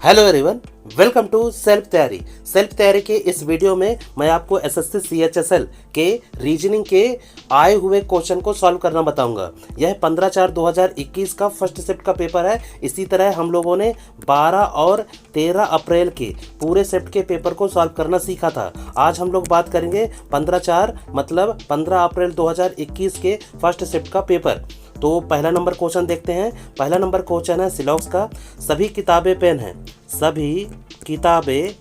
Hello everyone, welcome to self Taiyari. Self Taiyari के इस video में मैं आपको एसएससी सीएचएसएल के रीजनिंग के आए हुए क्वेश्चन को सॉल्व करना बताऊंगा। यह 15/4/2021 का फर्स्ट शिफ्ट का पेपर है। इसी तरह हम लोगों ने 12 और 13 अप्रैल के पूरे शिफ्ट के पेपर को सॉल्व करना सीखा था। आज हम लोग बात करेंगे 15/4 मतलब 15 अप्रैल 2021 के फर्स्ट शिफ्ट का पेपर। तो पहला नंबर क्वेश्चन देखते हैं। पहला नंबर क्वेश्चन है सिलॉक्स का। सभी किताबें पेन हैं। सभी किताबें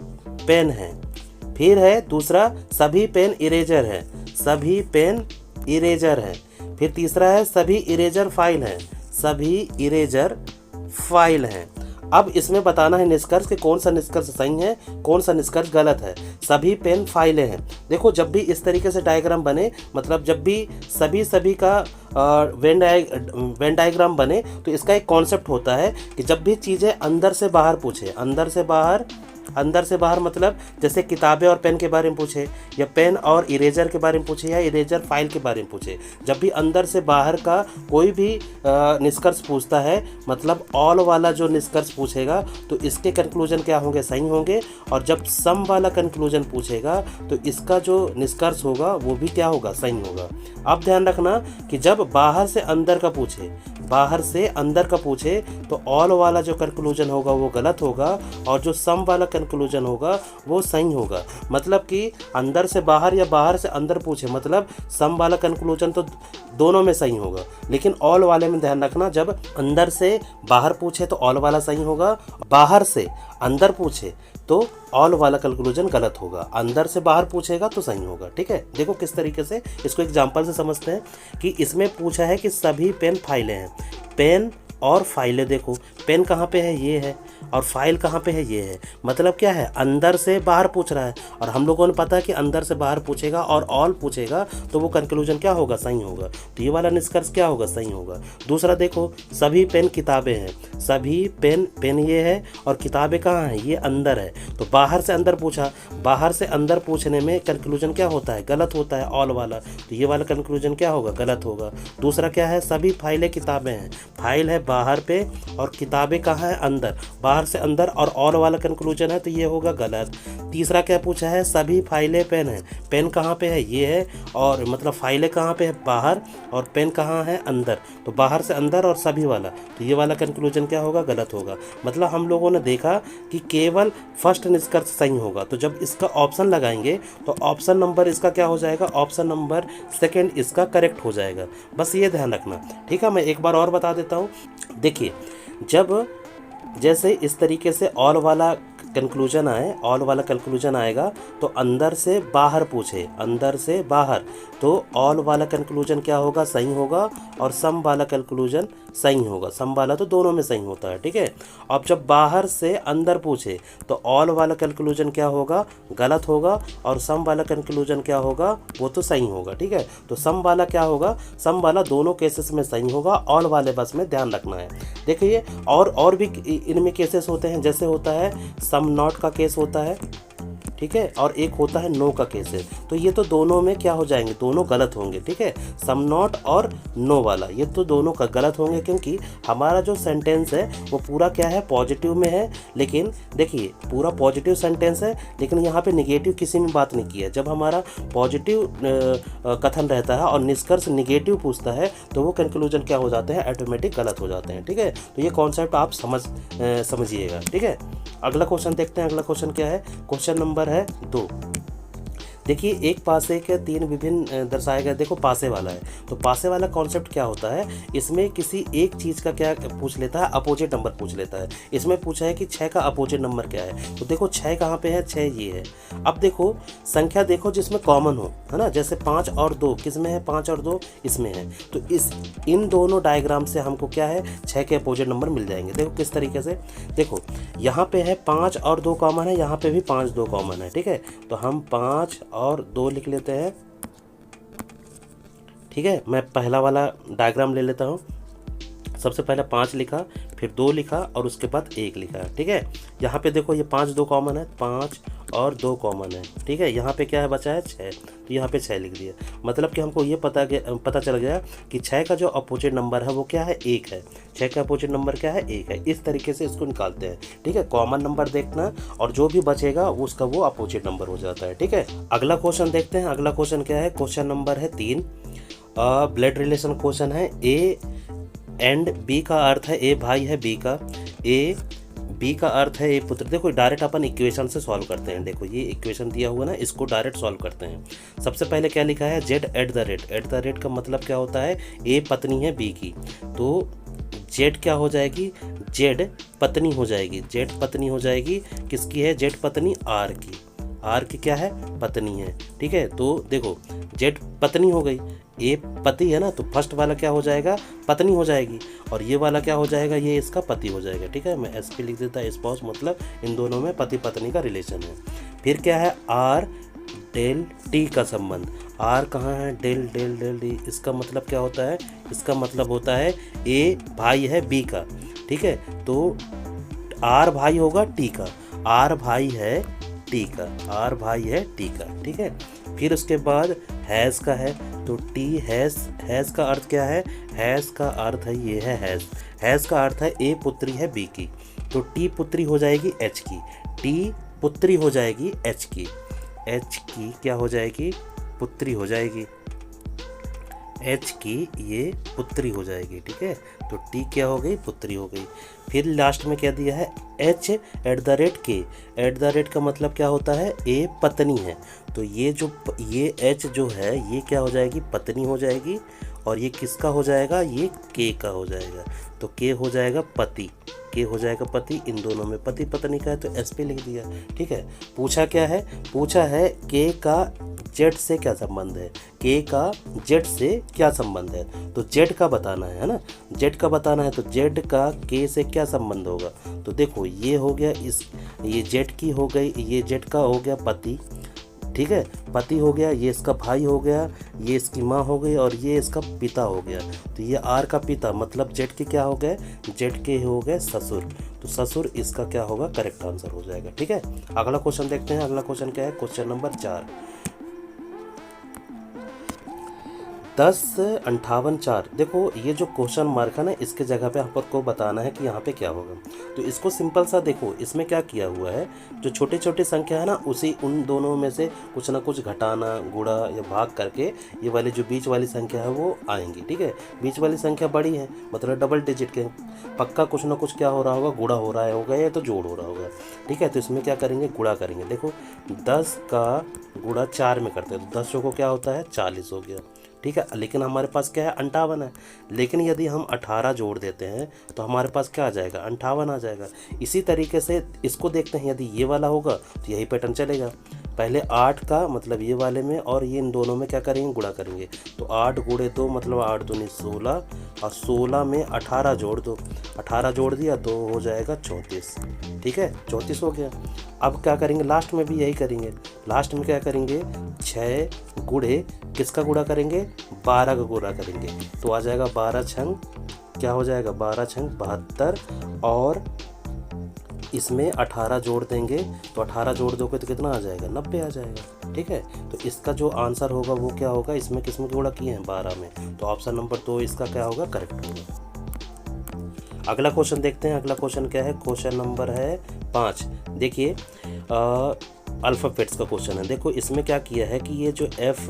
पेन हैं। फिर है दूसरा, सभी पेन इरेजर है। सभी पेन इरेजर है। फिर तीसरा है, सभी इरेजर फाइल हैं। सभी इरेजर फाइल हैं। अब इसमें बताना है निष्कर्ष कि कौन सा निष्कर्ष सही है, कौन सा निष्कर्ष गलत है। सभी पेन फाइलें हैं। देखो, जब भी इस तरीके से डायग्राम बने, मतलब जब भी सभी का वेन डायग्राम बने, तो इसका एक कॉन्सेप्ट होता है कि जब भी चीज़ें अंदर से बाहर पूछे, अंदर से बाहर मतलब जैसे किताबें और पेन के बारे में पूछे, या पेन और इरेजर के बारे में पूछे, या इरेजर फाइल के बारे में पूछे, जब भी अंदर से बाहर का कोई भी निष्कर्ष पूछता है, मतलब ऑल वाला जो निष्कर्ष पूछेगा, तो इसके कंक्लूजन क्या होंगे, सही होंगे। और जब सम वाला कंक्लूजन पूछेगा, तो इसका जो निष्कर्ष होगा वो भी क्या होगा, सही होगा। अब ध्यान रखना कि जब बाहर से अंदर का पूछे, तो ऑल वाला जो कंक्लूजन होगा वो गलत होगा, और जो सम वाला कंक्लूजन होगा वो सही होगा। मतलब कि अंदर से बाहर या बाहर से अंदर पूछे, मतलब सम वाला कंक्लूजन तो दोनों में सही होगा, लेकिन ऑल वाले में ध्यान रखना, जब अंदर से बाहर पूछे तो ऑल वाला सही होगा, बाहर से अंदर पूछे तो ऑल वाला कंक्लूजन गलत होगा, अंदर से बाहर पूछेगा तो सही होगा। ठीक है, देखो किस तरीके से इसको एग्जांपल से समझते हैं कि इसमें पूछा है कि सभी पेन फाइलें हैं। पेन और फाइलें, देखो पेन कहाँ पे है, ये है, और फाइल कहाँ पे है, ये है। मतलब क्या है, अंदर से बाहर पूछ रहा है, और हम लोगों ने पता है कि अंदर से बाहर पूछेगा और ऑल पूछेगा तो वो कंक्लूजन क्या होगा, सही होगा। तो ये वाला निष्कर्ष क्या होगा, सही होगा। दूसरा देखो, सभी पेन किताबें हैं। सभी पेन ये है, और किताबें कहाँ हैं, ये अंदर है। तो बाहर से अंदर पूछा, बाहर से अंदर पूछने में कंक्लूजन क्या होता है, गलत होता है, ऑल वाला। तो ये वाला कंक्लूजन क्या होगा, गलत होगा। दूसरा क्या है, सभी फाइलें किताबें हैं। फाइल है बाहर पे और किताबें कहाँ है, अंदर, बाहर से अंदर, और ऑल वाला कंक्लूजन है, तो ये होगा गलत। तीसरा क्या पूछा है, सभी फाइलें पेन है। पेन कहाँ पे है, ये है, और मतलब फाइलें कहाँ पे है, बाहर, और पेन कहाँ है, अंदर। तो बाहर से अंदर और सभी वाला, तो ये वाला कंक्लूजन क्या होगा, गलत होगा। मतलब हम लोगों ने देखा कि केवल फर्स्ट निष्कर्ष सही होगा। तो जब इसका ऑप्शन लगाएंगे तो ऑप्शन नंबर इसका क्या हो जाएगा, ऑप्शन नंबर सेकंड इसका करेक्ट हो जाएगा। बस ये ध्यान रखना। ठीक है, मैं एक बार और बता देता हूँ। देखिए, जब जैसे इस तरीके से ऑल वाला कंक्लूजन आएगा, तो अंदर से बाहर पूछे, अंदर से बाहर, तो ऑल वाला कंक्लूजन क्या होगा, सही होगा, और सम वाला कंक्लूजन सही होगा। सम वाला तो दोनों में सही होता है। ठीक है, अब जब बाहर से अंदर पूछे तो ऑल वाला कंक्लूजन क्या होगा, गलत होगा, और सम वाला कंक्लूजन क्या होगा, वो तो सही होगा। ठीक है, तो सम वाला क्या होगा, सम वाला दोनों केसेस में सही होगा, ऑल वाले बस में ध्यान रखना है। देखिए, और भी इनमें केसेस होते हैं, जैसे होता है सम नॉट का केस होता है, ठीक है, और एक होता है नो का केस है। तो ये तो दोनों में क्या हो जाएंगे, दोनों गलत होंगे। ठीक है, सम नॉट और नो वाला, ये तो दोनों का गलत होंगे, क्योंकि हमारा जो सेंटेंस है वो पूरा क्या है, पॉजिटिव में है। लेकिन देखिए, पूरा पॉजिटिव सेंटेंस है, लेकिन यहाँ पे निगेटिव किसी में बात नहीं की है। जब हमारा पॉजिटिव कथन रहता है और निष्कर्ष निगेटिव पूछता है, तो वो कंक्लूजन क्या हो जाते हैं, ऑटोमेटिक गलत हो जाते हैं। ठीक है, तो ये कॉन्सेप्ट आप समझिएगा। ठीक है, अगला क्वेश्चन देखते हैं। अगला क्वेश्चन क्या है, क्वेश्चन नंबर है 2। देखिए, एक पासे के तीन विभिन्न दर्शाए गए। देखो, पासे वाला है, तो पासे वाला कॉन्सेप्ट क्या होता है, इसमें किसी एक चीज़ का क्या पूछ लेता है, अपोजिट नंबर पूछ लेता है। इसमें पूछा है कि 6 का अपोजिट नंबर क्या है। तो देखो 6 कहाँ पे है, 6 ये है। अब देखो संख्या देखो जिसमें कॉमन हो, है ना, जैसे 5 और 2 किस में है, 5 और 2 इसमें है। तो इन दोनों डायग्राम से हमको क्या है, 6 के अपोजिट नंबर मिल जाएंगे। देखो किस तरीके से, देखो यहाँ पे है 5 और 2 कॉमन है, यहाँ पे भी 5 2 कॉमन है। ठीक है, तो हम 5 और 2 लिख लेते हैं। ठीक है, मैं पहला वाला डायग्राम ले लेता हूँ। सबसे पहले 5 लिखा, फिर 2 लिखा, और उसके बाद 1 लिखा। ठीक है, यहाँ पे देखो ये 5 2 कॉमन है, 5 और 2 कॉमन है, ठीक है। यहाँ पे क्या है बचा है 6, तो यहाँ पे 6 लिख दिया। मतलब कि हमको ये पता चल गया कि 6 का जो अपोजिट नंबर है वो क्या है, 1 है। 6 का अपोजिट नंबर क्या है, 1 है। इस तरीके से इसको निकालते हैं, ठीक है। कॉमन नंबर देखना और जो भी बचेगा उसका वो अपोजिट नंबर हो जाता है, ठीक है। अगला क्वेश्चन देखते हैं। अगला क्वेश्चन क्या है, क्वेश्चन नंबर है 3। ब्लड रिलेशन क्वेश्चन है। ए एंड बी का अर्थ है, ए भाई है बी का, ए बी का अर्थ है ए पुत्र। देखो डायरेक्ट अपन इक्वेशन से सॉल्व करते हैं। देखो ये इक्वेशन दिया हुआ ना, इसको डायरेक्ट सॉल्व करते हैं। सबसे पहले क्या लिखा है, Z at the rate. At the rate का मतलब क्या होता है, ए पत्नी है बी की, तो जेड क्या हो जाएगी, जेड पत्नी हो जाएगी। जेड पत्नी हो जाएगी किसकी है, जेड पत्नी आर की। आर की क्या है, पत्नी है, ठीक है। तो देखो जेड पत्नी हो गई, ए पति है ना, तो फर्स्ट वाला क्या हो जाएगा, पत्नी हो जाएगी, और ये वाला क्या हो जाएगा, ये इसका पति हो जाएगा, ठीक है। मैं एस पे लिख देता, स्पाउस मतलब इन दोनों में पति पत्नी का रिलेशन है। फिर क्या है, आर डेल टी का संबंध। आर कहाँ है, डेल डेल डेल डी। इसका मतलब क्या होता है, इसका मतलब होता है ए भाई है बी का, ठीक है। तो आर भाई होगा टी का, आर भाई है टी का, आर भाई है टी का, ठीक है। फिर उसके बाद हैज़ का है, तो टी हैज़। हैज़ का अर्थ क्या है, हैज़ का अर्थ है ये है हैज़। हैज़ का अर्थ है ए पुत्री है बी की, तो टी पुत्री हो जाएगी एच की, टी पुत्री हो जाएगी एच की, एच की क्या हो जाएगी, पुत्री हो जाएगी, एच की ये पुत्री हो जाएगी, ठीक है। तो टी क्या हो गई, पुत्री हो गई। फिर लास्ट में क्या दिया है, एच एट द रेट के। एट द रेट का मतलब क्या होता है, ए पत्नी है, तो ये एच जो है ये क्या हो जाएगी, पत्नी हो जाएगी, और ये किसका हो जाएगा, ये के का हो जाएगा, तो के हो जाएगा पति, के हो जाएगा पति। इन दोनों में पति पत्नी का है तो एस पे लिख दिया, ठीक है। पूछा क्या है, पूछा है के का जेड से क्या संबंध है, के का जेड से क्या संबंध है, तो जेड का बताना है ना, जेड का बताना है, तो जेड का के से क्या संबंध होगा। तो देखो ये हो गया, ये जेड की हो गई, ये जेड का हो गया पति, ठीक है, पति हो गया, ये इसका भाई हो गया, ये इसकी माँ हो गई, और ये इसका पिता हो गया। तो ये आर का पिता मतलब जेड के क्या हो गए, जेड के हो गए ससुर, तो ससुर इसका क्या होगा, करेक्ट आंसर हो जाएगा, ठीक है। अगला क्वेश्चन देखते हैं। अगला क्वेश्चन क्या है, क्वेश्चन नंबर 4। 1058 देखो ये जो क्वेश्चन मार्क है ना, इसके जगह पे आपको बताना है कि यहाँ पे क्या होगा। तो इसको सिंपल सा देखो, इसमें क्या किया हुआ है, जो छोटे छोटे संख्या है ना, उसी उन दोनों में से कुछ ना कुछ घटाना, गुणा या भाग करके ये वाली जो बीच वाली संख्या है वो आएंगी, ठीक है। बीच वाली संख्या बड़ी है मतलब डबल डिजिट के, पक्का कुछ ना कुछ क्या हो रहा होगा, गुणा हो रहा होगा या तो जोड़ हो रहा होगा, ठीक है। तो इसमें क्या करेंगे, गुणा करेंगे। देखो 10 का गुणा 4 में करते हैं तो 10 को क्या होता है, 40 हो गया, ठीक है। लेकिन हमारे पास क्या है, 58 है। लेकिन यदि हम 18 जोड़ देते हैं तो हमारे पास क्या आ जाएगा, 58 आ जाएगा। इसी तरीके से इसको देखते हैं, यदि ये वाला होगा तो यही पैटर्न चलेगा। पहले 8 का मतलब ये वाले में और ये इन दोनों में क्या करेंगे, गुणा करेंगे। तो 8 गुणे 2 मतलब 8 दूनी 16, और 16 में 18 जोड़ दो, 18 जोड़ दिया तो हो जाएगा 34, ठीक है, 34 हो गया। अब क्या करेंगे, लास्ट में भी यही करेंगे। लास्ट में क्या करेंगे, 6 गुणे किसका गुणा करेंगे, 12 का गुणा करेंगे, तो आ जाएगा 12 छंग क्या हो जाएगा, 12 छंग 72, और इसमें 18 जोड़ देंगे तो 18 जोड़ दोगे तो कितना आ जाएगा, 90 आ जाएगा, ठीक है। तो इसका जो आंसर होगा वो क्या होगा, इसमें किसमें गुणा किए हैं, 12 में, तो ऑप्शन नंबर 2 इसका क्या होगा, करेक्ट होगा। अगला क्वेश्चन देखते हैं। अगला क्वेश्चन क्या है, क्वेश्चन नंबर है 5। देखिए अल्फ़ाबेट्स का क्वेश्चन है। देखो इसमें क्या किया है कि ये जो FLORA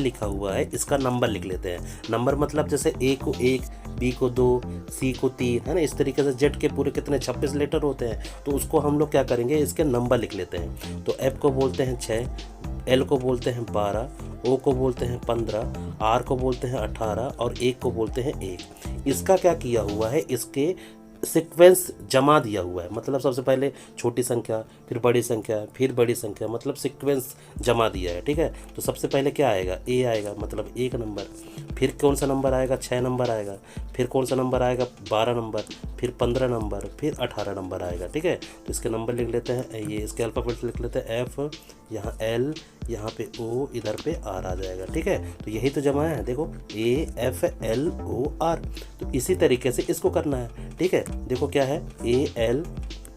लिखा हुआ है इसका नंबर लिख लेते हैं। नंबर मतलब जैसे A को 1, B को 2, C को 3, है ना। इस तरीके से जेड के पूरे कितने 26 लेटर होते हैं, तो उसको हम लोग क्या करेंगे, इसके नंबर लिख लेते हैं। तो F को बोलते हैं 6, L को बोलते हैं 12, O को बोलते हैं 15, R को बोलते हैं 18 और 1 को बोलते हैं 1। इसका क्या किया हुआ है, इसके सीक्वेंस जमा दिया हुआ है, मतलब सबसे पहले छोटी संख्या, फिर बड़ी संख्या, फिर बड़ी संख्या, मतलब सीक्वेंस जमा दिया है, ठीक है। तो सबसे पहले क्या आएगा, ए आएगा मतलब 1 नंबर, फिर कौन सा नंबर आएगा, 6 नंबर आएगा, फिर कौन सा नंबर आएगा, 12 नंबर, फिर 15 नंबर, फिर 18 नंबर आएगा, ठीक है। तो इसके नंबर लिख लेते हैं, ये इसके अल्फ़ाबेट लिख लेते हैं, F, यहाँ L, यहाँ पे O, इधर पे R आ जाएगा, ठीक है। तो यही तो जमा है, देखो AFLOR। तो इसी तरीके से इसको करना है, ठीक है। देखो क्या है, AL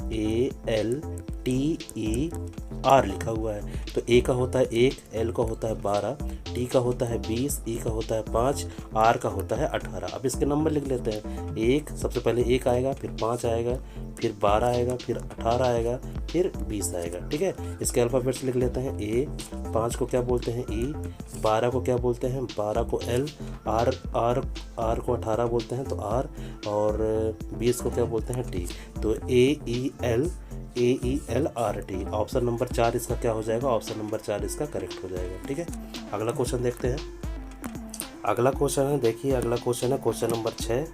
ALTER लिखा हुआ है। तो A का होता है 1, L का होता है 12, T का होता है 20, E का होता है 5, R का होता है 18। अब इसके नंबर लिख लेते हैं। 1 सबसे पहले 1 आएगा, फिर 5 आएगा, फिर 12 आएगा, फिर 18 आएगा, फिर 20 आएगा। ठीक है, इसके अल्फ़ाबेट्स लिख लेते हैं। A, 5 को क्या बोलते हैं E, 12 को क्या बोलते हैं, 12 को L, R को 18 बोलते हैं तो R, और 20 को क्या बोलते हैं T। तो AELRT। ऑप्शन नंबर 4 इसका क्या हो जाएगा, ऑप्शन नंबर 4 इसका करेक्ट हो जाएगा। ठीक है, अगला क्वेश्चन देखते हैं। अगला क्वेश्चन है, देखिए अगला क्वेश्चन है क्वेश्चन नंबर 6।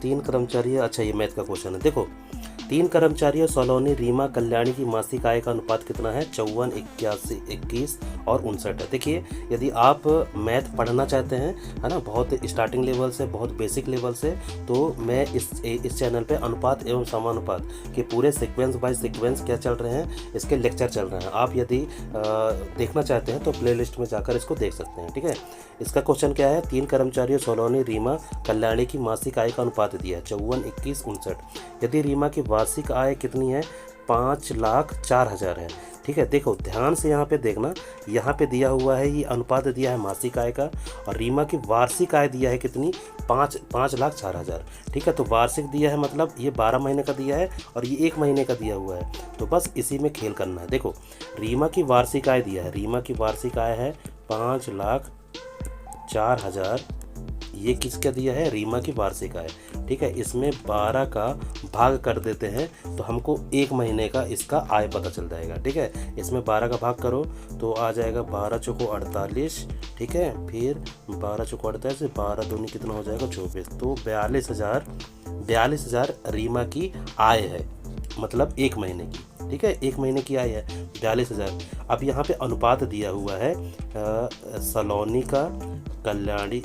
3 कर्मचारी, अच्छा ये मैथ का क्वेश्चन है। देखो 3 कर्मचारियों सलोनी, रीमा, कल्याणी की मासिक आय का अनुपात कितना है, 54, 81, 21 और 59 है। देखिए यदि आप मैथ पढ़ना चाहते हैं, है ना, बहुत स्टार्टिंग लेवल से, बहुत बेसिक लेवल से, तो मैं इस चैनल पे अनुपात एवं समानुपात के पूरे सीक्वेंस बाय सीक्वेंस क्या चल रहे हैं, इसके लेक्चर चल रहे हैं। आप यदि देखना चाहते हैं तो प्लेलिस्ट में जाकर इसको देख सकते हैं। ठीक है, इसका क्वेश्चन क्या है, 3 कर्मचारियों सलोनी, रीमा, कल्याणी की मासिक आय का अनुपात दिया है 54, 21, 59। यदि रीमा की वार्षिक आय कितनी है, 5,04,000 है। ठीक है, देखो ध्यान से यहाँ पे देखना, यहाँ पे दिया हुआ है, ये अनुपात दिया है मासिक आय का, और रीमा की वार्षिक आय दिया है कितनी, 5,04,000। ठीक है, तो वार्षिक दिया है मतलब ये 12 महीने का दिया है और ये 1 महीने का दिया हुआ है, तो बस इसी में खेल करना है। देखो रीमा की वार्षिक आय दिया है, रीमा की वार्षिक आय है 5,04,000। ये किसका दिया है, रीमा की वार्षिक आय। ठीक है, इसमें 12 का भाग कर देते हैं तो हमको 1 महीने का इसका आय पता चल जाएगा। ठीक है, इसमें 12 का भाग करो तो आ जाएगा 12 चौको 48। ठीक है, फिर 12 चौको 48, 12 दूनी कितना हो जाएगा, 24। तो 42,000 रीमा की आय है, मतलब 1 महीने की। ठीक है, 1 महीने की आय है 42,000। अब यहाँ पे अनुपात दिया हुआ है सलोनी का, कल्याणी,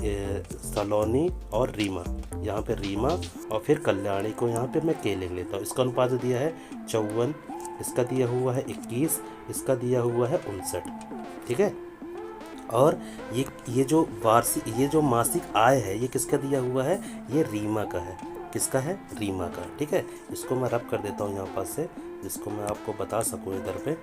सलोनी और रीमा, यहाँ पे रीमा और फिर कल्याणी को यहाँ पे मैं के लिख लेता हूँ। इसका अनुपात दिया है 54, इसका दिया हुआ है 21, इसका दिया हुआ है 59। ठीक है, और ये जो वार्षिक, ये जो मासिक आय है, ये किसका दिया हुआ है, ये रीमा का है। किसका है, रीमा का। ठीक है, इसको मैं रब कर देता हूँ यहाँ पास से, जिसको मैं आपको बता सकूँ इधर पे।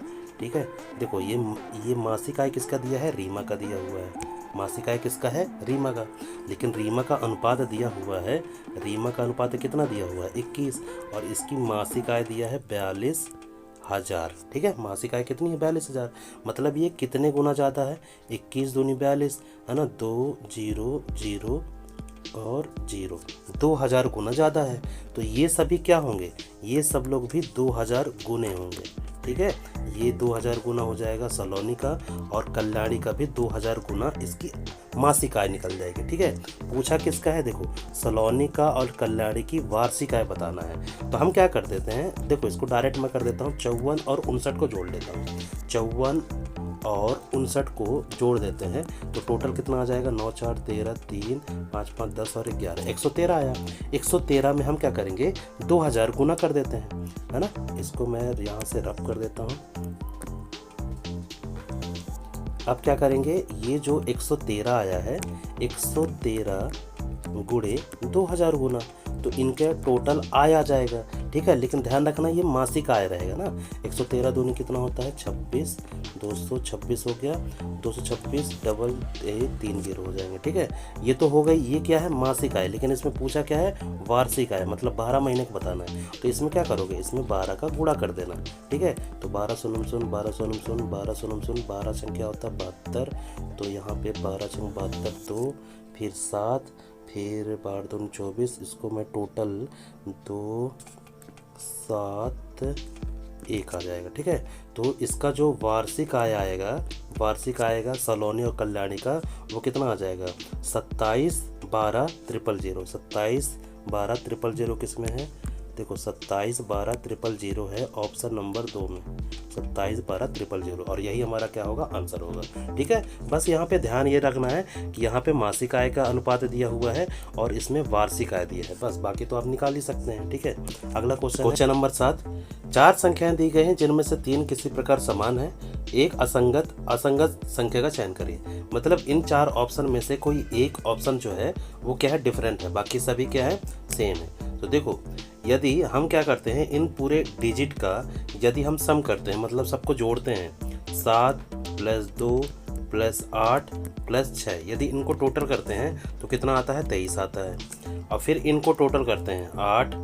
ठीक है, देखो ये मासिक आय किसका दिया है, रीमा का दिया हुआ है। मासिक आय किसका है, रीमा का। लेकिन रीमा का अनुपात दिया हुआ है, रीमा का अनुपात कितना दिया हुआ है, 21, और इसकी मासिक आय दिया है 42,000। ठीक है, मासिक आय कितनी है, 42,000। मतलब ये कितने गुना ज़्यादा है, 21 दूनी 42, है ना, 2 0 0 और 0, 2000 गुना ज़्यादा है। तो ये सभी क्या होंगे, ये सब लोग भी 2000 गुने होंगे। ठीक है, ये 2000 गुना हो जाएगा सलोनी का, और कल्याणी का भी 2000 गुना इसकी मासिक आय निकल जाएगी। ठीक है, पूछा किसका है, देखो सलोनी का और कल्याणी की वार्षिक आय बताना है। तो हम क्या कर देते हैं, देखो इसको डायरेक्ट मैं कर देता हूँ, 54 और 59 को जोड़ देता हूँ। 54 और 59 को जोड़ देते हैं तो टोटल कितना आ जाएगा, 9 4 13, 3 5 5 10 और 11, 113 आया। 113 में हम क्या करेंगे, 2000 गुना कर देते हैं, है ना। इसको मैं यहाँ से रब कर देता हूँ। अब क्या करेंगे, ये जो 113 आया है, 113 गुणे 2000 गुना, तो इनके टोटल आय आ जाएगा। ठीक है, लेकिन ध्यान रखना ये मासिक आय रहेगा ना। 113 दूनी कितना होता है, 26, 226 हो गया, 226 डबल 3 जीरो हो जाएंगे। ठीक है, ये तो हो गई, ये क्या है, मासिक आय। लेकिन इसमें पूछा क्या है, वार्षिक आय, मतलब 12 महीने का बताना है। तो इसमें क्या करोगे, इसमें 12 का गुणा कर देना। ठीक है, तो 12 सुनम सुन 12 सुनम सुन 12 सुनम सुन 12 संख्या होता है 72, तो यहाँ पे 12 संग 72, 2 फिर 7 फिर 12 दूनी 24, इसको मैं टोटल 2 7 1 आ जाएगा। ठीक है, तो इसका जो वार्षिक आय आएगा, वार्षिक आएगा सलोनी और कल्याणी का, वो कितना आ जाएगा, 27 12 000। 27 12 000 किस में है, देखो 27 12 000 है ऑप्शन नंबर 2 में, 27 12 000, और यही हमारा क्या होगा, आंसर होगा। ठीक है, बस यहाँ पे ध्यान ये रखना है कि यहाँ पे मासिक आय का अनुपात दिया हुआ है और इसमें वार्षिक आय दिया है, बस बाकी तो आप निकाल ही सकते हैं। ठीक है, अगला क्वेश्चन नंबर 7। 4 संख्याएं दी गई हैं जिनमें से 3 किसी प्रकार समान है, एक असंगत संख्या का चयन करिए। मतलब इन 4 ऑप्शन में से कोई एक ऑप्शन जो है वो क्या है, डिफरेंट है, बाकी सभी क्या है, सेम है। तो देखो यदि हम क्या करते हैं, इन पूरे डिजिट का यदि हम सम करते हैं, मतलब सबको जोड़ते हैं, 7 + 2 + 8 + 6, यदि इनको टोटल करते हैं तो कितना आता है, 23 आता है। और फिर इनको टोटल करते हैं, 8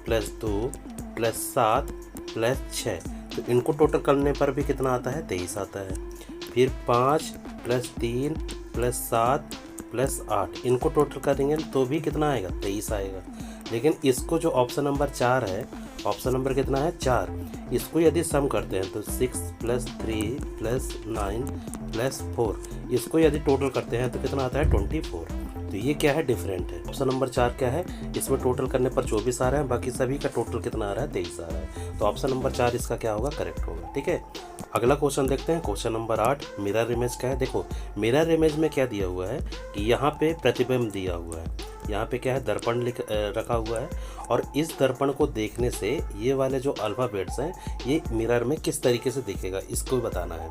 + 2 + 7 + 6, तो इनको टोटल करने पर भी कितना आता है, 23 आता है। फिर 5 + 3 + 7 + 8, इनको टोटल करेंगे तो भी कितना आएगा, 23 आएगा। लेकिन इसको जो ऑप्शन नंबर 4 है, ऑप्शन नंबर कितना है, 4, इसको यदि सम करते हैं तो 6 + 3 + 9 + 4, इसको यदि टोटल करते हैं तो कितना आता है, 24। तो ये क्या है, डिफरेंट है। ऑप्शन नंबर 4 क्या है, इसमें टोटल करने पर 24 आ रहा है, बाकी सभी का टोटल कितना आ रहा है, 23 आ रहा है। तो ऑप्शन नंबर 4 इसका क्या होगा, करेक्ट होगा। ठीक है, अगला क्वेश्चन देखते हैं, क्वेश्चन नंबर 8, मिरर इमेज का है। देखो मिरर इमेज में क्या दिया हुआ है कि यहाँ पे प्रतिबिंब दिया हुआ है, यहाँ पे क्या है, दर्पण रखा हुआ है, और इस दर्पण को देखने से ये वाले जो अल्फ़ाबेट्स हैं ये मिरर में किस तरीके से दिखेगा, इसको बताना है।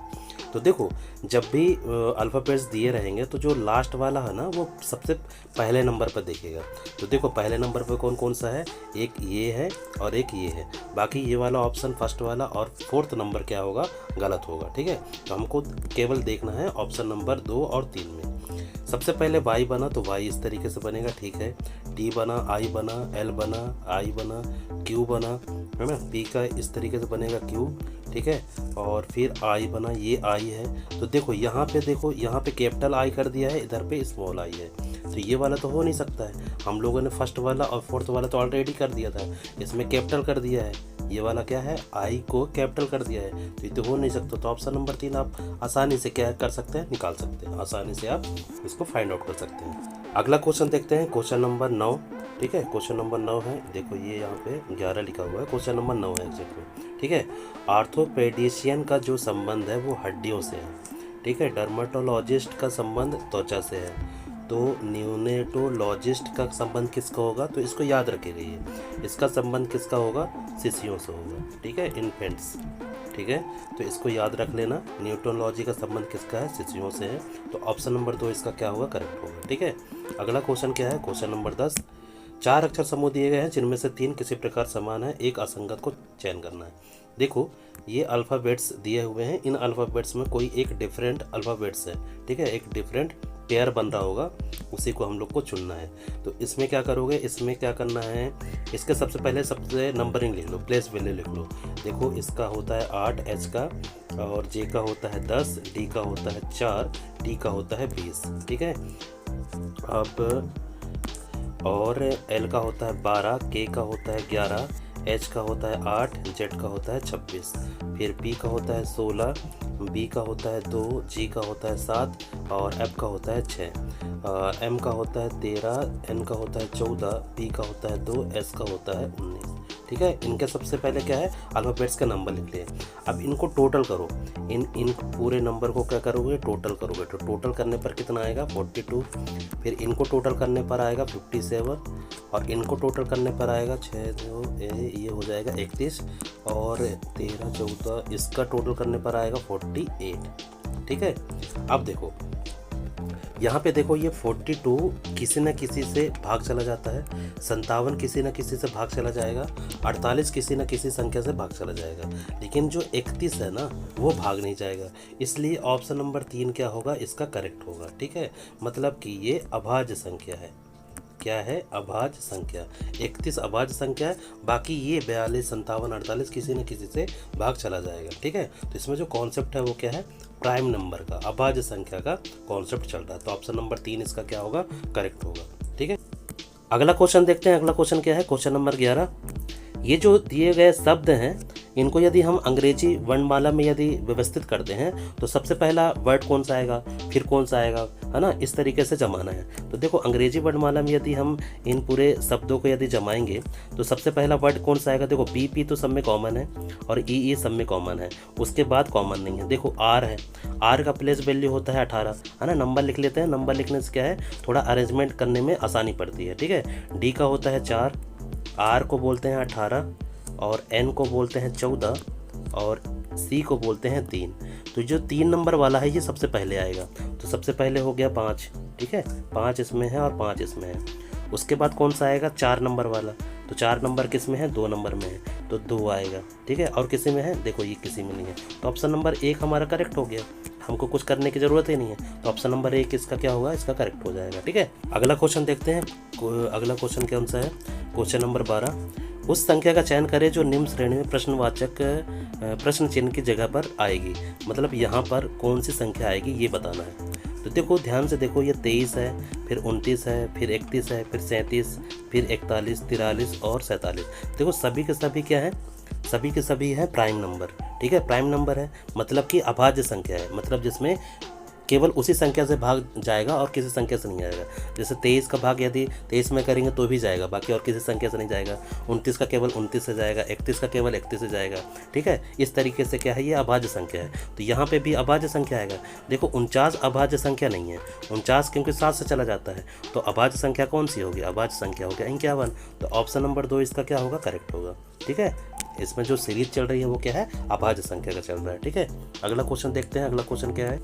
तो देखो जब भी अल्फ़ाबेट्स दिए रहेंगे तो जो लास्ट वाला है ना वो सबसे पहले नंबर पर दिखेगा। तो देखो पहले नंबर पर कौन कौन सा है, एक ये है और एक ये है, बाकी ये वाला ऑप्शन फर्स्ट वाला और फोर्थ नंबर क्या होगा, गलत होगा। ठीक है, तो हमको केवल देखना है ऑप्शन नंबर 2 और 3 में। सबसे पहले वाई बना तो वाई इस तरीके से बनेगा, ठीक है, टी बना, आई बना, एल बना, आई बना, क्यू बना, है ना, पी का इस तरीके से बनेगा क्यू, ठीक है, और फिर आई बना, ये आई है। तो देखो यहाँ पे कैपिटल आई कर दिया है, इधर पे स्मॉल आई है, तो ये वाला तो हो नहीं सकता है। हम लोगों ने फर्स्ट वाला और फोर्थ वाला तो ऑलरेडी कर दिया था, इसमें कैपिटल कर दिया है, ये वाला क्या है, आई को कैपिटल कर दिया है, तो ये तो हो नहीं सकता। तो ऑप्शन नंबर 3 आप आसानी से क्या कर सकते हैं, निकाल सकते हैं, आसानी से आप इसको फाइंड आउट कर सकते हैं। अगला क्वेश्चन देखते हैं, क्वेश्चन नंबर 9। ठीक है, क्वेश्चन नंबर 9 है, देखो ये यहाँ पे 11 लिखा हुआ है, क्वेश्चन नंबर 9 है एग्जैक्ट में। ठीक है, आर्थोपेडिशियन का जो संबंध है वो हड्डियों से है। ठीक है, डर्माटोलॉजिस्ट का संबंध त्वचा से है, तो न्यूनेटोलॉजिस्ट का संबंध किसका होगा, तो इसको याद रखिए, इसका संबंध किसका होगा, शिशुओं से होगा। ठीक है, इन्फेंट्स। ठीक है, तो इसको याद रख लेना, न्यूटोलॉजी का संबंध किसका है, शिशुओं से है, तो ऑप्शन नंबर 2 इसका क्या होगा, करेक्ट होगा। ठीक है, अगला क्वेश्चन क्या है, क्वेश्चन नंबर 10, 4 अक्षर समूह दिए गए हैं जिनमें से 3 किसी प्रकार समान है, एक असंगत को चयन करना है। देखो ये अल्फ़ाबेट्स दिए हुए हैं, इन अल्फ़ाबेट्स में कोई एक डिफरेंट अल्फ़ाबेट्स है। ठीक है, एक डिफरेंट पेयर बन रहा होगा, उसी को हम लोग को चुनना है। तो इसमें क्या करोगे, इसमें क्या करना है, इसके सबसे पहले सबसे नंबरिंग लिख लो, प्लेस वैल्यू लिख लो। देखो इसका होता है 8 एच का, और जे का होता है 10, डी का होता है 4, टी का होता है 20। ठीक है, अब और एल का होता है 12, के का होता है 11, एच का होता है 8, जेड का होता है 26, फिर पी का होता है 16, बी का होता है 2, जी का होता है 7, और एफ का होता है 6, एम का होता है 13, एन का होता है 14, पी का होता है 2, एस का होता है 19। ठीक है, इनके सबसे पहले क्या है, अल्फ़ाबेट्स का नंबर लिख लिए। अब इनको टोटल करो, इन पूरे नंबर को क्या करोगे, टोटल करोगे, तो टोटल करने पर कितना आएगा, 42, फिर इनको टोटल करने पर आएगा 57, और इनको टोटल करने पर आएगा 6 ये हो जाएगा 31, और 13 14 इसका टोटल करने पर आएगा 48। ठीक है, अब देखो यहाँ पे देखो ये 42 किसी न किसी से भाग चला जाता है, 57 किसी न किसी से भाग चला जाएगा, 48 किसी न किसी संख्या से भाग चला जाएगा, लेकिन जो 31 है ना वो भाग नहीं जाएगा, इसलिए ऑप्शन नंबर 3 क्या होगा, इसका करेक्ट होगा। ठीक है, मतलब कि ये अभाज्य संख्या है। क्या है, अभाज्य संख्या, 31 अभाज्य संख्या है, बाकी ये 42 57 48 किसी न किसी से भाग चला जाएगा। ठीक है, तो इसमें जो कॉन्सेप्ट है वो क्या है, प्राइम नंबर का, अभाज्य संख्या का कॉन्सेप्ट चल रहा है, तो ऑप्शन नंबर 3 इसका क्या होगा, करेक्ट होगा। ठीक है, अगला क्वेश्चन देखते हैं, अगला क्वेश्चन क्या है, क्वेश्चन नंबर 11। ये जो दिए गए शब्द हैं इनको यदि हम अंग्रेजी वर्णमाला में यदि व्यवस्थित करते हैं तो सबसे पहला वर्ड कौन सा आएगा, फिर कौन सा आएगा, है ना, इस तरीके से जमाना है। तो देखो अंग्रेजी वर्णमाला में यदि हम इन पूरे शब्दों को यदि जमाएंगे तो सबसे पहला वर्ड कौन सा आएगा, देखो पी तो सब में कॉमन है, और ई सब में कॉमन है, उसके बाद कॉमन नहीं है। देखो आर है, आर का प्लेस वैल्यू होता है 18, है ना, नंबर लिख लेते हैं, नंबर लिखने से क्या है, थोड़ा अरेंजमेंट करने में आसानी पड़ती है। ठीक है, डी का होता है 4, आर को बोलते हैं 18, और एन को बोलते हैं 14, और सी को बोलते हैं 3। तो जो 3 नंबर वाला है ये सबसे पहले आएगा, तो सबसे पहले हो गया 5। ठीक है, 5 इसमें है और 5 इसमें है। उसके बाद कौन सा आएगा, 4 नंबर वाला, तो 4 नंबर किस में है, 2 नंबर में है, तो 2 आएगा। ठीक है, और किसी में है, देखो ये किसी में नहीं है, तो ऑप्शन नंबर 1 हमारा करेक्ट हो गया, हमको कुछ करने की ज़रूरत ही नहीं है, तो ऑप्शन नंबर 1 इसका क्या होगा, इसका करेक्ट हो जाएगा। ठीक है, अगला क्वेश्चन देखते हैं। अगला क्वेश्चन कौन सा है, क्वेश्चन नंबर 12। उस संख्या का चयन करें जो निम्न श्रेणी में प्रश्नवाचक प्रश्न चिन्ह की जगह पर आएगी। मतलब यहाँ पर कौन सी संख्या आएगी ये बताना है। तो देखो ध्यान से देखो, ये 23 है, फिर 29 है, फिर 31 है, फिर 37, फिर 41, 43 और 47। देखो सभी के सभी क्या है, सभी के सभी है प्राइम नंबर। ठीक है, प्राइम नंबर है मतलब कि अभाज्य संख्या है, मतलब जिसमें केवल उसी संख्या से भाग जाएगा और किसी संख्या से नहीं आएगा। जैसे 23 का भाग यदि 23 में करेंगे तो भी जाएगा, बाकी और किसी संख्या से नहीं जाएगा। 29 का केवल 29 से जाएगा, 31 का केवल 31 से जाएगा। ठीक है, इस तरीके से क्या है, ये अभाज्य संख्या है। तो यहाँ पे भी अभाज्य संख्या आएगा। देखो 49 अभाज्य संख्या नहीं है, 49 क्योंकि 7 से चला जाता है, तो अभाज्य संख्या कौन सी होगी, अभाज्य संख्या हो गया 51। तो ऑप्शन नंबर 2 इसका क्या होगा, करेक्ट होगा। ठीक है, इसमें जो सीरीज चल रही है वो क्या है, अभाज्य संख्या का चल रहा है। ठीक है, अगला क्वेश्चन देखते हैं। अगला क्वेश्चन क्या है,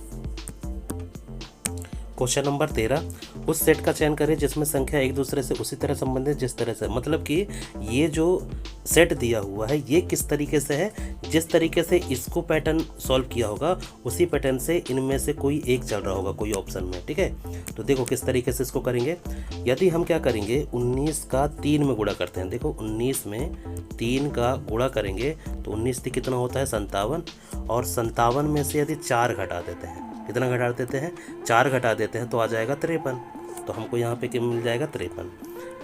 क्वेश्चन नंबर 13। उस सेट का चयन करें जिसमें संख्या एक दूसरे से उसी तरह संबंधित जिस तरह से, मतलब कि ये जो सेट दिया हुआ है ये किस तरीके से है, जिस तरीके से इसको पैटर्न सॉल्व किया होगा उसी पैटर्न से इनमें से कोई एक चल रहा होगा कोई ऑप्शन में। ठीक है, तो देखो किस तरीके से इसको करेंगे। यदि हम क्या करेंगे, 19 का 3 में गुणा करते हैं। देखो 19 में 3 का गुणा करेंगे तो 19 कितना होता है, 57, और 57 में से यदि 4 घटा देते हैं, कितना घटा देते हैं, 4 घटा देते हैं तो आ जाएगा 53। तो हमको यहाँ पे क्या मिल जाएगा, 53।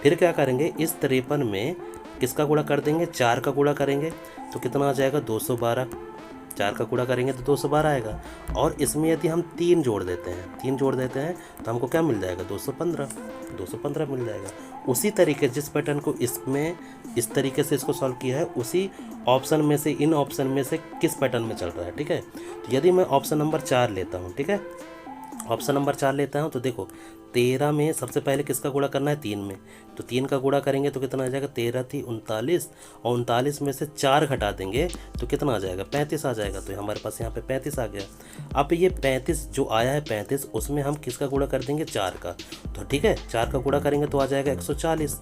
फिर क्या करेंगे, इस 53 में किसका गुणा कर देंगे, 4 का गुणा करेंगे तो कितना आ जाएगा, 212। 4 का गुणा करेंगे तो 212 आएगा, और इसमें यदि हम 3 जोड़ देते हैं, 3 जोड़ देते हैं तो हमको क्या मिल जाएगा, 215 मिल जाएगा। उसी तरीके जिस पैटर्न को इसमें इस तरीके से इसको सॉल्व किया है उसी ऑप्शन में से, इन ऑप्शन में से किस पैटर्न में चल रहा है। ठीक है, तो यदि मैं ऑप्शन नंबर 4 लेता हूँ, ठीक है, ऑप्शन नंबर 4 लेता हूँ तो देखो 13 में सबसे पहले किसका गुणा करना है, 3 में, तो 3 का गुणा करेंगे तो कितना आ जाएगा, 13 थी 39, और 39 में से 4 घटा देंगे तो कितना आ जाएगा, 35 आ जाएगा। तो हमारे पास यहाँ पे 35 आ गया। अब ये 35 जो आया है 35, उसमें हम किसका गुणा कर देंगे, 4 का। तो ठीक है, 4 का गुणा करेंगे तो आ जाएगा 140।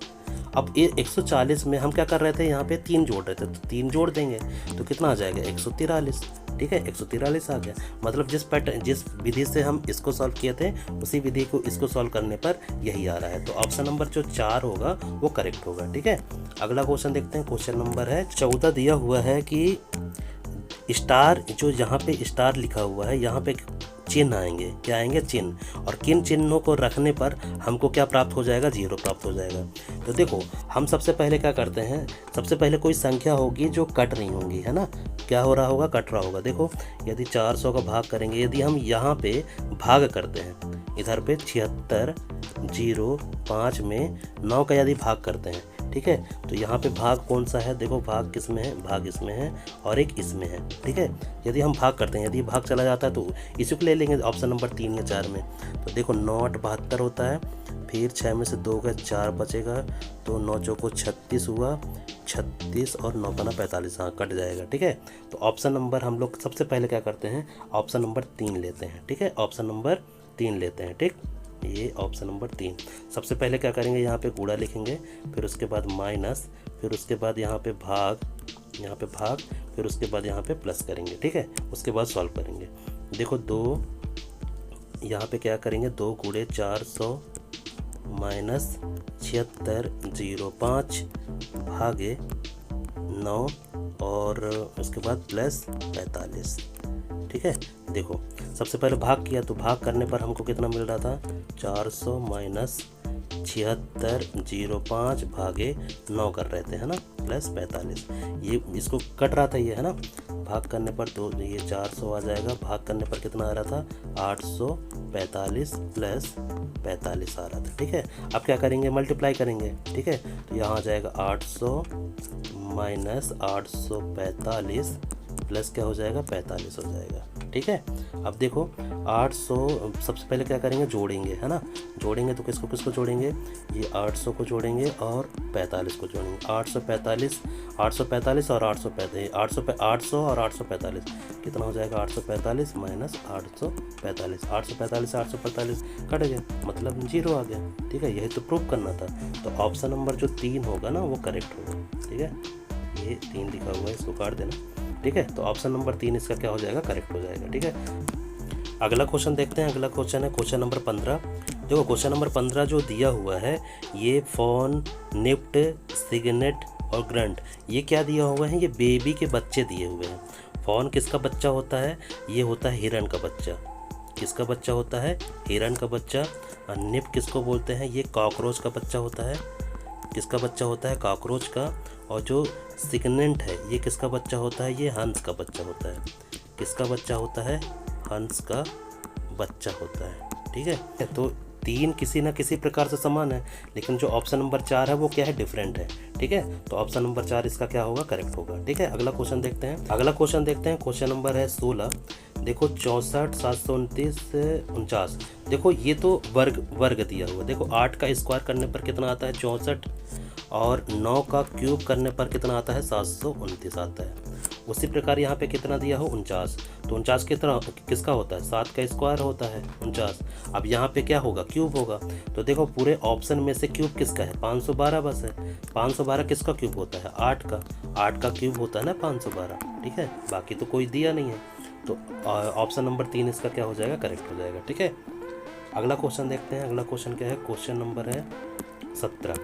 अब ये 140 में हम क्या कर रहे थे, यहाँ पे 3 जोड़ रहे थे, तो 3 जोड़ देंगे तो कितना आ जाएगा, 143। ठीक है, 143 आ गया। मतलब जिस पैटर्न जिस विधि से हम इसको सॉल्व किए थे उसी विधि को इसको सॉल्व करने पर यही आ रहा है। तो ऑप्शन नंबर जो 4 होगा वो करेक्ट होगा। ठीक है, अगला क्वेश्चन देखते हैं। क्वेश्चन नंबर है 14। दिया हुआ है कि स्टार, जो यहाँ पे स्टार लिखा हुआ है यहाँ पे चिन्ह आएंगे, क्या आएंगे, चिन्ह, और किन चिन्हों को रखने पर हमको क्या प्राप्त हो जाएगा, 0 प्राप्त हो जाएगा। तो देखो हम सबसे पहले क्या करते हैं, सबसे पहले कोई संख्या होगी जो कट रही होंगी, है ना, क्या हो रहा होगा, कट रहा होगा। देखो यदि 400 का भाग करेंगे, यदि हम यहाँ पे भाग करते हैं, इधर पे 76, 0, 5 में 9 का यदि भाग करते हैं, ठीक है, तो यहाँ पे भाग कौन सा है, देखो भाग किस में है, भाग इसमें है और एक इसमें है। ठीक है, यदि हम भाग करते हैं, यदि भाग चला जाता है तो इसी को ले लेंगे ऑप्शन नंबर 3 या 4 में। तो देखो 9 8 72 होता है, फिर 6 में से 2 का 4 बचेगा, तो 9 चौको 36 हुआ, 36 और 9 का 45, हाँ कट जाएगा। ठीक है, तो ऑप्शन नंबर हम लोग सबसे पहले क्या करते हैं, ऑप्शन नंबर 3 लेते हैं। ठीक है, ऑप्शन नंबर 3 लेते हैं। ठीक, ये ऑप्शन नंबर 3। सबसे पहले क्या करेंगे, यहाँ पे गुणा लिखेंगे, फिर उसके बाद माइनस, फिर उसके बाद यहाँ पे भाग, फिर उसके बाद यहाँ पे प्लस करेंगे। ठीक है, उसके बाद सॉल्व करेंगे। देखो 2 यहाँ पे क्या करेंगे, 2 गुणे 400 माइनस 76 0 5 भागे 9 और उसके बाद प्लस 45। ठीक है, देखो सबसे पहले भाग किया तो भाग करने पर हमको कितना मिल रहा था, 400 माइनस 76 0 5 भागे 9 कर रहे थे, है ना, प्लस 45। ये इसको कट रहा था ये, है ना, भाग करने पर तो ये 400 आ जाएगा, भाग करने पर कितना आ रहा था, 845 प्लस 45 आ रहा था। ठीक है, अब क्या करेंगे, मल्टीप्लाई करेंगे। ठीक है, तो यहाँ आ जाएगा 800 माइनस 845 प्लस क्या हो जाएगा, 45 हो जाएगा। ठीक ठीक है। अब देखो 800 सबसे पहले क्या करेंगे, जोड़ेंगे, है ना। जोड़ेंगे तो किसको किसको जोड़ेंगे, ये 800 को जोड़ेंगे और 45 को जोड़ेंगे। 845 845 और 845 800 और 845 कितना हो जाएगा, 845 माइनस 845 845 845 कट गया, मतलब 0 आ गया, ठीक है। यही तो प्रूव करना था। तो ऑप्शन नंबर जो 3 होगा ना वो करेक्ट होगा, ठीक है। ये 3 लिखा हुआ है, इसको काट देना, ठीक है। तो ऑप्शन नंबर 3 इसका क्या हो जाएगा, करेक्ट हो जाएगा, ठीक है। अगला क्वेश्चन देखते हैं। अगला क्वेश्चन है क्वेश्चन नंबर 15। देखो क्वेश्चन नंबर 15 जो दिया हुआ है, ये फोन, निफ्ट, सिग्नेट और ग्रंट, ये क्या दिया हुआ है, ये बेबी के बच्चे दिए हुए हैं। फोन किसका बच्चा होता है, ये होता है हिरन का बच्चा। किसका बच्चा होता है, हिरन का बच्चा। और निफ्ट किसको बोलते हैं, ये कॉकरोच का बच्चा होता है। किसका बच्चा होता है, कॉकरोच का। और जो सिग्नेट है ये किसका बच्चा होता है, ये हंस का बच्चा होता है। किसका बच्चा होता है, हंस का बच्चा होता है, ठीक है। तो 3 किसी ना किसी प्रकार से समान है, लेकिन जो ऑप्शन नंबर 4 है वो क्या है, डिफरेंट है, ठीक है। तो ऑप्शन नंबर 4 इसका क्या होगा, करेक्ट होगा, ठीक है। अगला क्वेश्चन देखते हैं। अगला क्वेश्चन देखते हैं, क्वेश्चन नंबर है 16। देखो 64 729 49। देखो ये तो वर्ग दिया हुआ। देखो 8 का स्क्वायर करने पर कितना आता है, 64, और 9 का क्यूब करने पर कितना आता है, 729 आता है। उसी प्रकार यहाँ पे कितना दिया हो, 49। तो 49 किसका होता है, 7 का स्क्वायर होता है 49। अब यहाँ पे क्या होगा, क्यूब होगा। तो देखो पूरे ऑप्शन में से क्यूब किसका है, 512 बस है। 512 किसका क्यूब होता है, 8 का। 8 का क्यूब होता है ना 512, ठीक है। बाकी तो कोई दिया नहीं है। तो ऑप्शन नंबर 3 इसका क्या हो जाएगा, करेक्ट हो जाएगा, ठीक है। अगला क्वेश्चन देखते हैं। अगला क्वेश्चन क्या है, क्वेश्चन नंबर है 17।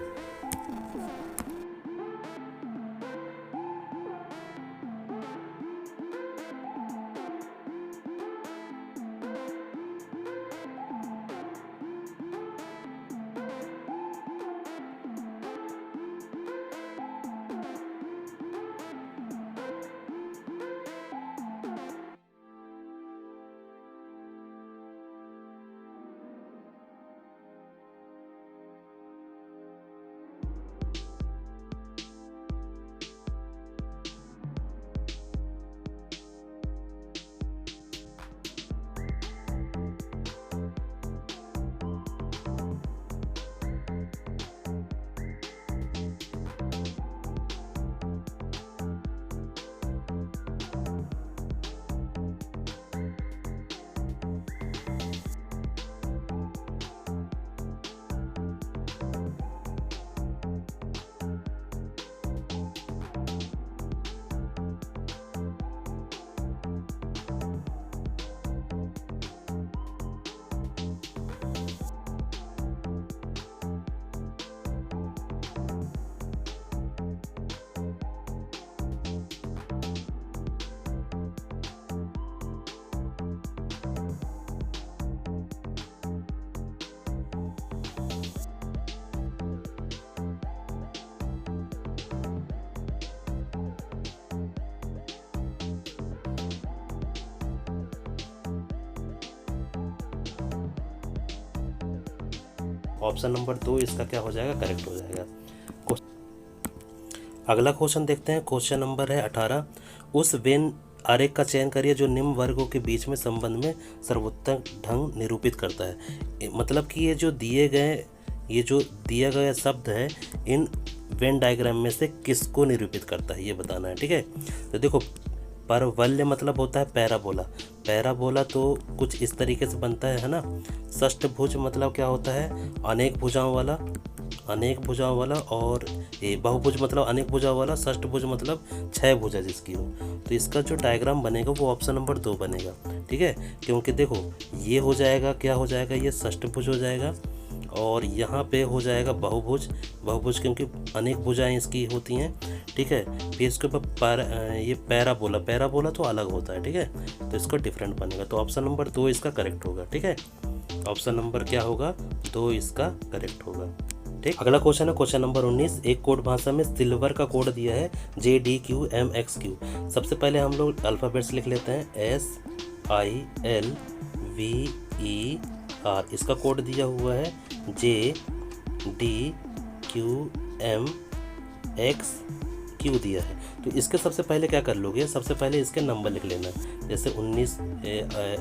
ऑप्शन नंबर 2 इसका क्या हो जाएगा, करेक्ट हो जाएगा। अगला क्वेश्चन देखते हैं। क्वेश्चन नंबर है 18। उस वेन आरेख का चयन करिए जो निम्न वर्गों के बीच में संबंध में सर्वोत्तम ढंग निरूपित करता है। मतलब कि ये जो दिया गया शब्द है, इन वेन डायग्राम में से किसको निरूपित करता है ये बताना है, ठीक है। तो देखो परवलय मतलब होता है पैराबोला। पैराबोला तो कुछ इस तरीके से बनता है ना। षष्ठभुज मतलब क्या होता है, अनेक भुजाओं वाला। और ये बहुभुज मतलब अनेक भुजाओं वाला। षष्ठभुज मतलब 6 भुजा जिसकी हो। तो इसका जो डायग्राम बनेगा वो ऑप्शन नंबर 2 बनेगा, ठीक है। क्योंकि देखो ये हो जाएगा, क्या हो जाएगा, ये षष्ठभुज हो जाएगा। और यहाँ पे हो जाएगा बहुभुज क्योंकि अनेक भुजाएं इसकी होती हैं, ठीक है। फिर इसके ऊपर ये पैराबोला तो अलग होता है, ठीक है। तो इसका डिफरेंट बनेगा। तो ऑप्शन नंबर 2 इसका करेक्ट होगा, ठीक है। ऑप्शन नंबर क्या होगा, 2 इसका करेक्ट होगा, ठीक। अगला क्वेश्चन है क्वेश्चन नंबर 19। एक कोड भाषा में सिल्वर का कोड दिया है JDQMXQ। सबसे पहले हम लोग अल्फ़ाबेट्स लिख लेते हैं, SILVER। इसका कोड दिया हुआ है JDQMXQ दिया है। तो इसके सबसे पहले क्या कर लोगे, सबसे पहले इसके नंबर लिख लेना। जैसे 19,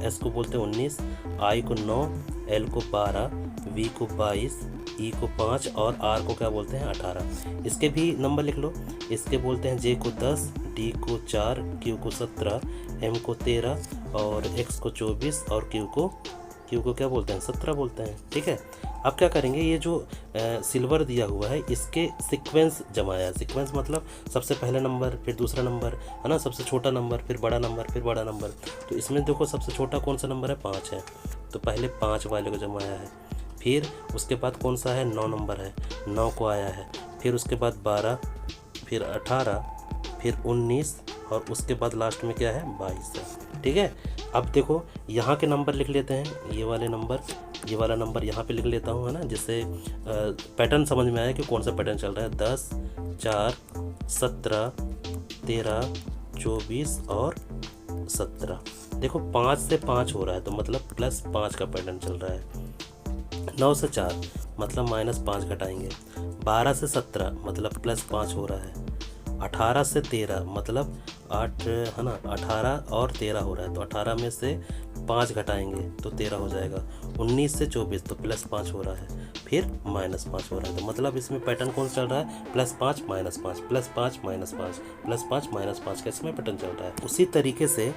एस को बोलते हैं 19, आई को 9, एल को 12, वी को 22, ई को 5 और आर को क्या बोलते हैं 18। इसके भी नंबर लिख लो। इसके बोलते हैं जे को 10, डी को 4, क्यू को 17, एम को 13 और एक्स को 24 और क्यू को क्या बोलते हैं 17 बोलते हैं। ठीक है, अब क्या करेंगे, ये जो सिल्वर दिया हुआ है इसके सीक्वेंस जमाया। सीक्वेंस मतलब सबसे पहले नंबर, फिर दूसरा नंबर, है ना, सबसे छोटा नंबर, फिर बड़ा नंबर, फिर बड़ा नंबर। तो इसमें देखो सबसे छोटा कौन सा नंबर है, 5 है, तो पहले 5 वाले को जमाया है। फिर उसके बाद कौन सा है, 9 नंबर है, 9 को आया है। फिर उसके बाद 12, फिर 18, फिर 19 और उसके बाद लास्ट में क्या है 22 है। ठीक है, अब देखो यहाँ के नंबर लिख लेते हैं, ये वाला नंबर यहाँ पे लिख लेता हूँ, है ना, जिससे पैटर्न समझ में आया कि कौन सा पैटर्न चल रहा है। 10, 4, 17, 13, 24 और 17। देखो 5 से 5 हो रहा है तो मतलब +5 का पैटर्न चल रहा है। 9 से 4 मतलब -5 घटाएंगे। 12 से 17 मतलब +5 हो रहा है। 18 से 13 मतलब 8, है ना, 18 और 13 हो रहा है, तो 18 में से 5 घटाएंगे तो 13 हो जाएगा। 19 से 24 तो +5 हो रहा है, फिर -5 हो रहा है, तो मतलब इसमें पैटर्न कौन चल रहा है, +5 -5 +5 -5 +5 -5 का इसमें पैटर्न चल रहा है। उसी तरीके से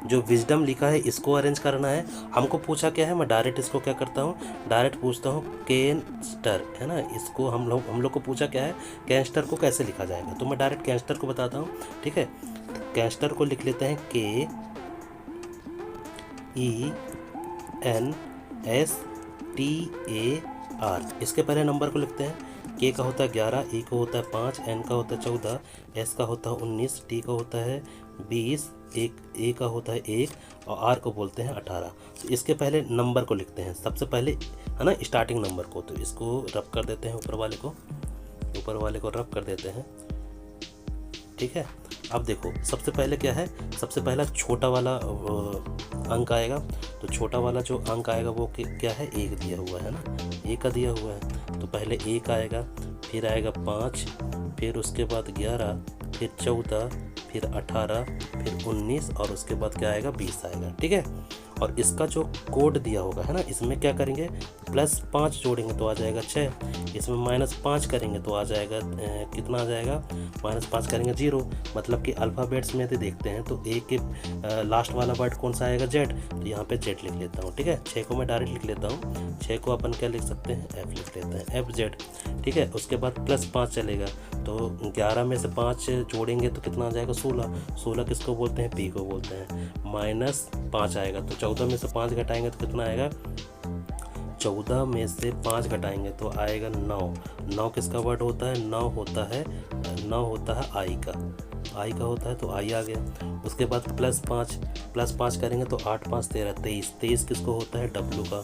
जो विजडम लिखा है इसको अरेंज करना है। हमको पूछा क्या है, मैं डायरेक्ट इसको क्या करता हूँ, डायरेक्ट पूछता हूँ कैंस्टर, है ना, इसको हम लोग को पूछा क्या है, कैंस्टर को कैसे लिखा जाएगा, तो मैं डायरेक्ट कैंस्टर को बताता हूँ। ठीक है, कैंस्टर को लिख लेते हैं KENSTAR। इसके पहले नंबर को लिखते हैं। के का होता है 11, ई का होता है 5, एन का होता है 14, एस का होता है 19, टी का होता है 20, ए का होता है 1 और आर को बोलते हैं 18। तो इसके पहले नंबर को लिखते हैं सबसे पहले, है ना, स्टार्टिंग नंबर को। तो इसको रब कर देते हैं, ऊपर वाले को रब कर देते हैं। ठीक है, अब देखो सबसे पहले क्या है, सबसे पहला छोटा वाला अंक आएगा। तो छोटा वाला जो अंक आएगा वो क्या है, 1 दिया हुआ है ना, 1 का दिया हुआ है, तो पहले 1 आएगा, फिर आएगा 5, फिर उसके बाद 11, फिर 14, फिर 18, फिर 19 और उसके बाद क्या आएगा 20 आएगा। ठीक है, और इसका जो कोड दिया होगा, है ना, इसमें क्या करेंगे, +5 जोड़ेंगे तो आ जाएगा 6, इसमें -5 करेंगे तो आ जाएगा कितना आ जाएगा, -5 करेंगे 0। मतलब कि अल्फ़ाबेट्स में यदि देखते हैं तो ए के लास्ट वाला वर्ड कौन सा आएगा, Z, तो यहाँ पे Z लिख लेता हूँ। ठीक है, 6 को मैं डायरेक्ट लिख लेता हूँ, 6 को अपन क्या लिख सकते हैं, F लिख लेते हैं, FZ। ठीक है, उसके बाद +5 चलेगा, तो 11 में से 5 जोड़ेंगे तो कितना आ जाएगा 16। 16 किसको बोलते हैं, P को बोलते हैं। -5 आएगा, तो 14 में से 5 घटाएंगे तो कितना आएगा, 14 में से 5 घटाएंगे तो आएगा 9। 9 किसका वर्ड होता है, 9 होता है आई का होता है, तो आई आ गया। उसके बाद +5 करेंगे तो 8 5 13 23 किसको होता है, W का।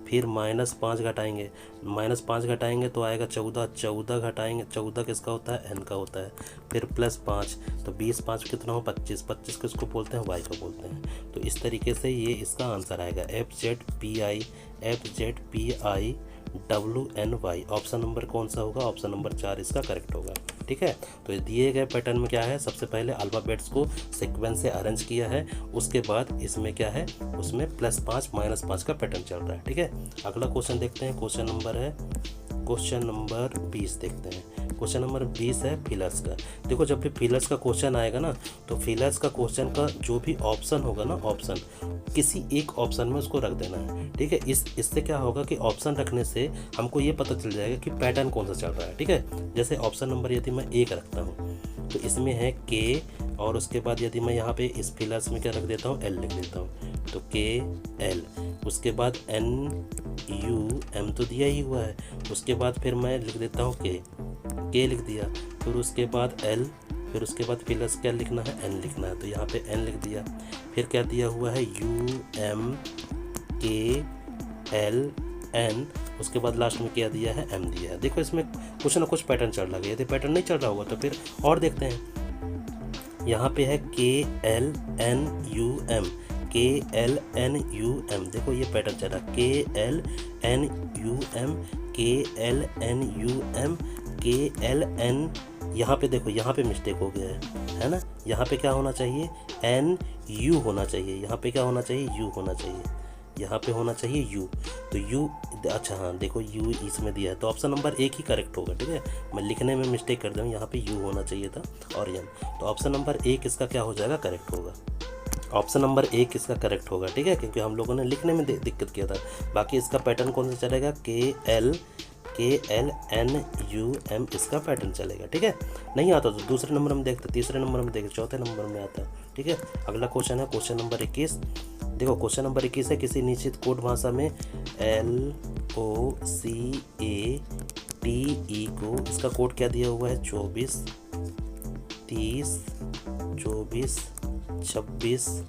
फिर -5 घटाएंगे, -5 घटाएंगे तो आएगा 14, 14 घटाएंगे, 14 किसका होता है, N का होता है। फिर +5 तो 20 5 कितना हो 25, 25 किसको बोलते हैं, Y को बोलते हैं। तो इस तरीके से ये इसका आंसर आएगा, FZPI ऑप्शन नंबर कौन सा होगा, ऑप्शन नंबर 4 इसका करेक्ट होगा। ठीक है, तो दिए गए पैटर्न में क्या है, सबसे पहले अल्फ़ाबेट्स को सीक्वेंस से अरेंज किया है, उसके बाद इसमें क्या है, उसमें +5 -5 का पैटर्न चल रहा है। ठीक है, अगला क्वेश्चन देखते हैं, क्वेश्चन नंबर 20 देखते हैं। क्वेश्चन नंबर 20 है फिलर्स का। देखो जब भी फिलर्स का क्वेश्चन आएगा ना, तो फिलर्स का क्वेश्चन का जो भी ऑप्शन होगा ना, ऑप्शन किसी एक ऑप्शन में उसको रख देना है। ठीक है, इससे क्या होगा कि ऑप्शन रखने से हमको ये पता चल जाएगा कि पैटर्न कौन सा चल रहा है। ठीक है, जैसे ऑप्शन नंबर यदि मैं 1 रखता हूँ तो इसमें है K, और उसके बाद यदि मैं यहाँ पे इस फिलर्स में क्या रख देता हूँ, L लिख देता हूँ, तो KL। उसके बाद NUM तो दिया ही हुआ है, उसके बाद फिर मैं लिख देता हूँ K लिख दिया, फिर उसके बाद L, फिर उसके बाद फिलर्स क्या लिखना है, N लिखना है, तो यहाँ पे N लिख दिया। फिर क्या दिया हुआ है, UM KL N, उसके बाद लास्ट में क्या दिया है, M दिया है। देखो इसमें कुछ ना कुछ पैटर्न चल रहा है, यदि पैटर्न नहीं चल रहा होगा तो फिर और देखते हैं। यहाँ पे है KLNUM, देखो ये पैटर्न चल रहा है, KLNUM, यहाँ पे देखो यहाँ पे मिस्टेक हो गया है, है ना। यहाँ पे क्या होना चाहिए, एन यू होना चाहिए, यहाँ पे क्या होना चाहिए, यू होना चाहिए, यहाँ पे होना चाहिए यू। तो यू, अच्छा हाँ देखो यू इसमें दिया है, तो ऑप्शन नंबर एक ही करेक्ट होगा। ठीक है, मैं लिखने में मिस्टेक कर दूँ, यहाँ पे यू होना चाहिए था और एन। तो ऑप्शन नंबर एक इसका क्या हो जाएगा, करेक्ट होगा। ऑप्शन नंबर एक इसका करेक्ट होगा। ठीक है, क्योंकि हम लोगों ने लिखने में दिक्कत किया था। बाकी इसका पैटर्न कौन सा चलेगा, KLNUM इसका पैटर्न चलेगा। ठीक है, नहीं आता तो दूसरे नंबर में देखते, तीसरे नंबर में देखते, चौथे नंबर में आता है। ठीक है, अगला क्वेश्चन है क्वेश्चन नंबर 21। देखो क्वेश्चन नंबर 21 है, किसी निश्चित कोड भाषा में LOCATE को इसका कोड क्या दिया हुआ है, 24, 30, 24, 26,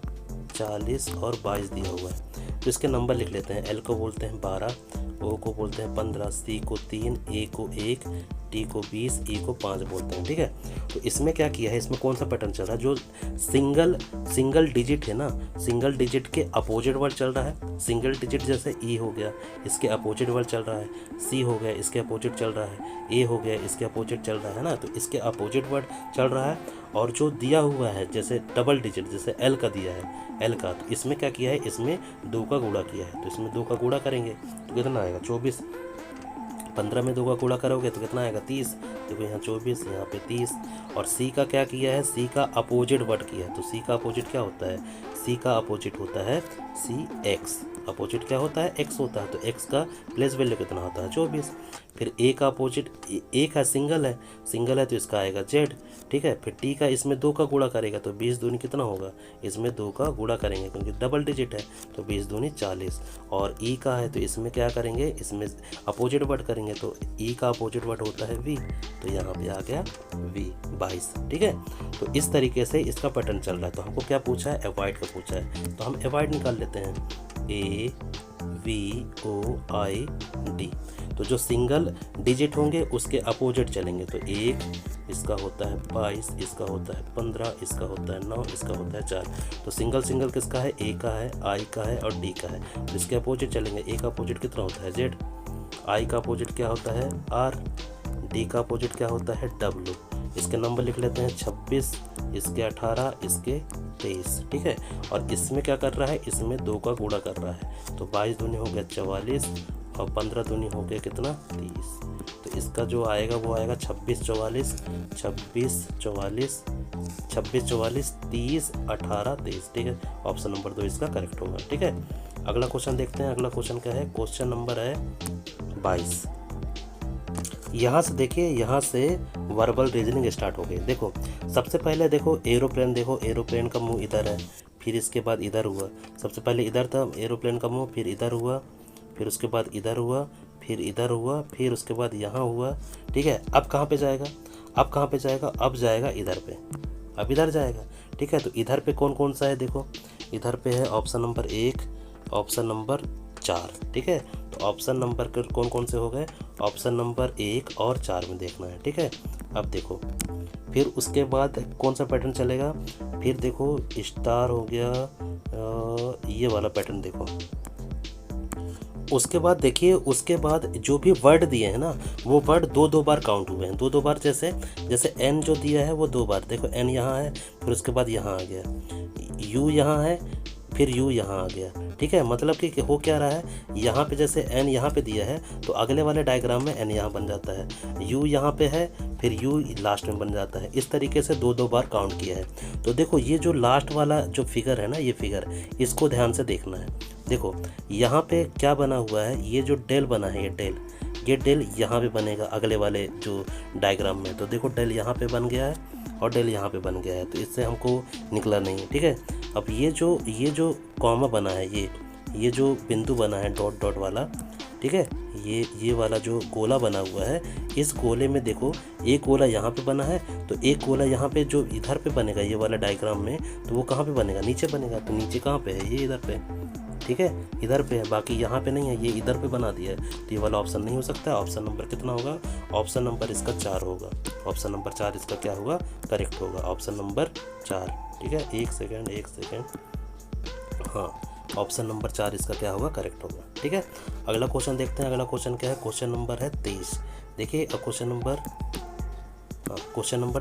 40 और 22 दिया हुआ है। तो इसके नंबर लिख लेते हैं। एल को बोलते हैं 12, ओ को बोलते हैं 15, सी को 3, ए को 1, टी को 20, ई को 5 बोलते हैं। ठीक है, तो इसमें क्या किया है, इसमें कौन सा पैटर्न चल रहा है, जो सिंगल डिजिट है ना, सिंगल डिजिट के अपोजिट वर्ड चल रहा है। सिंगल डिजिट जैसे ई हो गया, इसके अपोजिट वर्ड चल रहा है, सी हो गया इसके अपोजिट चल रहा है, ए हो गया इसके अपोजिट चल रहा है ना, तो इसके अपोजिट वर्ड चल रहा है। और जो दिया हुआ है जैसे डबल डिजिट, जैसे एल का दिया है, एल का, तो इसमें क्या किया है, इसमें 2 का गुणा किया है, तो इसमें 2 का गुणा करेंगे तो कितना आएगा, 24। 15 में 2 का गुणा करोगे तो कितना आएगा, 30। देखो यहाँ 24, यहाँ पे 30। और सी का क्या किया है, सी का अपोजिट वर्ड किया है। तो सी का अपोजिट क्या होता है, सी का अपोजिट होता है सी एक्स। अपोजिट क्या होता है, एक्स होता है। तो एक्स का प्लेस वैल्यू कितना होता है, 24। फिर ए का अपोजिट, एक है सिंगल है तो इसका आएगा जेड। ठीक है, फिर टी का इसमें 2 का गुणा करेगा तो 20 दूनी कितना होगा, इसमें 2 का गुणा करेंगे क्योंकि डबल डिजिट है, तो 20 दूनी 40। और ई का है तो इसमें क्या करेंगे, इसमें अपोजिट वर्ड करेंगे, तो ई का अपोजिट वर्ड होता है वी, तो यहाँ पे आ गया वी, 22। ठीक है, तो इस तरीके से इसका पैटर्न चल रहा है। तो हमको क्या पूछा है, एवॉइड का पूछा है, तो हम एवॉइड निकाल लेते हैं, AVOID। तो जो सिंगल डिजिट होंगे उसके अपोजिट चलेंगे, तो 1 इसका होता है 22, इसका होता है 15, इसका होता है 9, इसका होता है 4। तो सिंगल किसका है, ए का है, आई का है और डी का है, तो इसके अपोजिट चलेंगे। ए का अपोजिट कितना होता है, जेड। आई का अपोजिट क्या होता है, आर। डी का अपोजिट क्या होता है, डब्ल्यू। इसके नंबर लिख लेते हैं, 26, इसके 18, इसके 23। ठीक है, और इसमें क्या कर रहा है, इसमें 2 का गुणा कर रहा है, तो 22 दूनी हो गया 44 और 15 दूनी हो गया कितना, 30। तो इसका जो आएगा वो आएगा 26 44, 30, 18, 23। ठीक है, ऑप्शन नंबर 2 इसका करेक्ट होगा। ठीक है, अगला क्वेश्चन देखते हैं। अगला क्वेश्चन क्या है, क्वेश्चन नंबर है 22। यहाँ से देखिए, यहाँ से वर्बल रीजनिंग स्टार्ट हो गई। देखो सबसे पहले देखो एरोप्लेन, देखो एरोप्लेन का मुंह इधर है, फिर इसके बाद इधर हुआ। सबसे पहले इधर था एरोप्लेन का मुंह, फिर इधर हुआ, फिर उसके बाद इधर हुआ, फिर इधर हुआ, फिर उसके बाद यहाँ हुआ। ठीक है, अब कहाँ पे जाएगा, अब कहाँ पे जाएगा, अब जाएगा इधर पे, अब इधर जाएगा। ठीक है, तो इधर पे कौन कौन सा है, देखो इधर पे है ऑप्शन नंबर 1, ऑप्शन नंबर 4। ठीक है, तो ऑप्शन नंबर कौन कौन से हो गए, ऑप्शन नंबर 1 और 4 में देखना है। ठीक है, अब देखो फिर उसके बाद कौन सा पैटर्न चलेगा, फिर देखो स्टार हो गया, ये वाला पैटर्न देखो। उसके बाद देखिए, उसके बाद जो भी वर्ड दिए हैं ना, वो वर्ड 2-2 बार काउंट हुए हैं, 2-2 बार। जैसे एन जो दिया है वो 2 बार, देखो एन यहाँ है, फिर उसके बाद यहाँ आ गया, यू यहाँ है, फिर यू यहाँ आ गया। ठीक है, मतलब कि हो क्या रहा है, यहाँ पे जैसे एन यहाँ पे दिया है तो अगले वाले डायग्राम में एन यहाँ बन जाता है, यू यहाँ पे है, फिर यू लास्ट में बन जाता है। इस तरीके से 2-2 बार काउंट किया है। तो देखो ये जो लास्ट वाला जो फिगर है ना, ये फिगर, इसको ध्यान से देखना है। देखो यहाँ पे क्या बना हुआ है, ये जो डेल बना है, ये डेल यहाँ पे बनेगा अगले वाले जो डायग्राम में। तो देखो डेल यहाँ पे बन गया है और डेल यहाँ पे बन गया है, तो इससे हमको निकला नहीं है। ठीक है, अब ये जो कॉमा बना है, ये जो बिंदु बना है डॉट डॉट वाला, ठीक है, ये वाला जो गोला बना हुआ है, इस गोले में देखो एक गोला यहाँ पे बना है, तो एक गोला यहाँ पे जो इधर पे बनेगा ये वाला डायग्राम में, तो वो कहाँ पे बनेगा, नीचे बनेगा। तो नीचे कहाँ पे है, ये इधर पे। ठीक है, इधर पे है, बाकी यहाँ पे नहीं है, ये इधर पे बना दिया है, तो ये वाला ऑप्शन नहीं हो सकता। ऑप्शन नंबर कितना होगा, ऑप्शन नंबर इसका 4 होगा। ऑप्शन नंबर 4 इसका क्या होगा, करेक्ट होगा, ऑप्शन नंबर 4। ठीक है, एक सेकेंड, हाँ, ऑप्शन नंबर 4 इसका क्या होगा, करेक्ट होगा। ठीक है, अगला क्वेश्चन देखते हैं। अगला क्वेश्चन क्या है, क्वेश्चन नंबर है 23। देखिए क्वेश्चन नंबर